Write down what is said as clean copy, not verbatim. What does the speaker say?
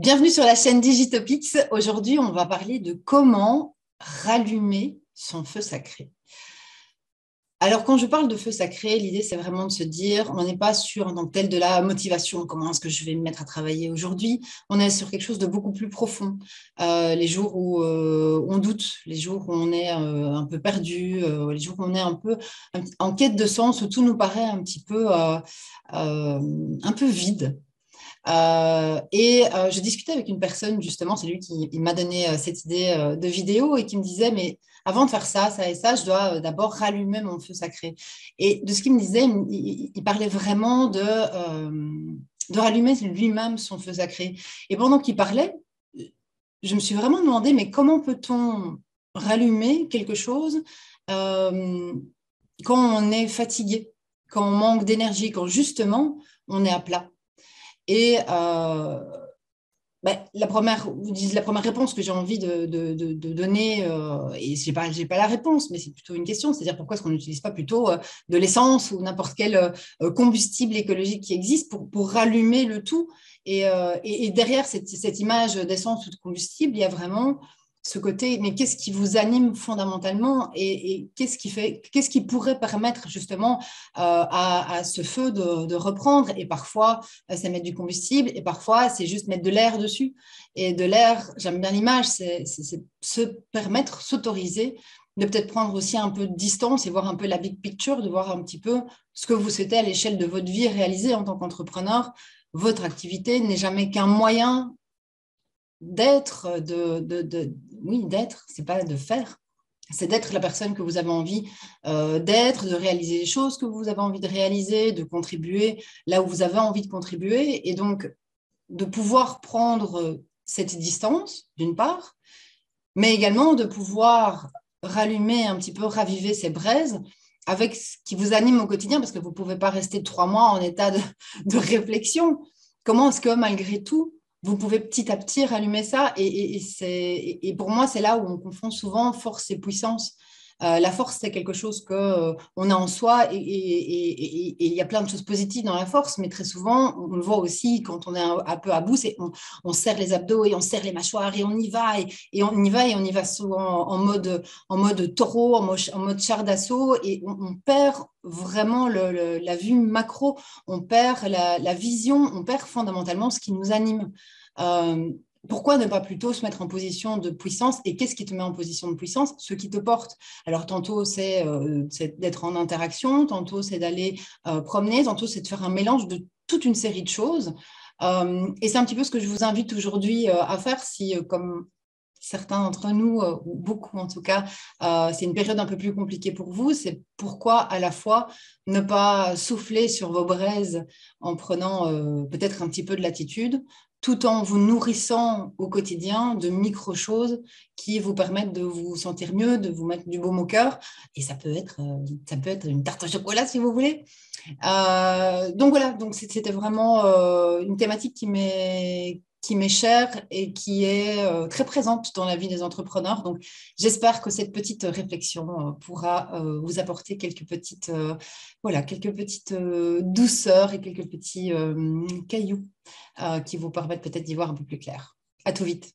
Bienvenue sur la chaîne Digitopics. Aujourd'hui, on va parler de comment rallumer son feu sacré. Alors, quand je parle de feu sacré, l'idée, c'est vraiment de se dire, on n'est pas sur en tant que tel de la motivation, comment est-ce que je vais me mettre à travailler aujourd'hui. On est sur quelque chose de beaucoup plus profond. Les jours où on doute, les jours où on est un peu perdu, les jours où on est un peu en quête de sens, où tout nous paraît un peu vide. Je discutais avec une personne, justement, c'est lui qui il m'a donné cette idée de vidéo et qui me disait, mais avant de faire ça, ça et ça, je dois d'abord rallumer mon feu sacré. Et de ce qu'il me disait, il parlait vraiment de rallumer lui-même son feu sacré. Et pendant qu'il parlait, je me suis vraiment demandé, mais comment peut-on rallumer quelque chose euh, quand on est fatigué, quand on manque d'énergie, quand justement on est à plat? Et la première réponse que j'ai envie de donner, et j'ai pas la réponse, mais c'est plutôt une question, c'est-à-dire pourquoi est-ce qu'on n'utilise pas plutôt de l'essence ou n'importe quel combustible écologique qui existe pour rallumer le tout. Et derrière cette image d'essence ou de combustible, il y a vraiment ce côté, mais qu'est-ce qui vous anime fondamentalement et qu'est-ce qui pourrait permettre justement à ce feu de reprendre. Et parfois, c'est mettre du combustible et parfois, c'est juste mettre de l'air dessus. Et de l'air, j'aime bien l'image, c'est se permettre, s'autoriser de peut-être prendre aussi un peu de distance et voir un peu la big picture, de voir un petit peu ce que vous souhaitez à l'échelle de votre vie réaliser en tant qu'entrepreneur. Votre activité n'est jamais qu'un moyen d'être, oui, d'être, c'est pas de faire, c'est d'être la personne que vous avez envie d'être, de réaliser les choses que vous avez envie de réaliser, de contribuer là où vous avez envie de contribuer, et donc de pouvoir prendre cette distance, d'une part, mais également de pouvoir rallumer un petit peu, raviver ces braises avec ce qui vous anime au quotidien, parce que vous ne pouvez pas rester 3 mois en état de réflexion. Comment est-ce que malgré tout, vous pouvez petit à petit rallumer ça et pour moi, c'est là où on confond souvent force et puissance. La force, c'est quelque chose qu'on a en soi et il y a plein de choses positives dans la force, mais très souvent, on le voit aussi quand on est un peu à bout, on serre les abdos et on serre les mâchoires et on y va et on y va souvent en mode taureau, en mode char d'assaut et on perd vraiment la vue macro, on perd la vision, on perd fondamentalement ce qui nous anime. Euh, Pourquoi ne pas plutôt se mettre en position de puissance? Et qu'est-ce qui te met en position de puissance? Ce qui te porte. Alors, tantôt, c'est d'être en interaction, tantôt, c'est d'aller promener, tantôt, c'est de faire un mélange de toute une série de choses. Et c'est un petit peu ce que je vous invite aujourd'hui à faire si, comme certains d'entre nous, ou beaucoup en tout cas, c'est une période un peu plus compliquée pour vous. C'est pourquoi à la fois ne pas souffler sur vos braises en prenant peut-être un petit peu de latitude, tout en vous nourrissant au quotidien de micro-choses qui vous permettent de vous sentir mieux, de vous mettre du baume au cœur. Et ça peut être une tarte au chocolat si vous voulez. Donc voilà, donc c'était vraiment une thématique qui m'est chère et qui est très présente dans la vie des entrepreneurs. Donc j'espère que cette petite réflexion pourra vous apporter quelques petites douceurs et quelques petits cailloux qui vous permettent peut-être d'y voir un peu plus clair. À tout vite.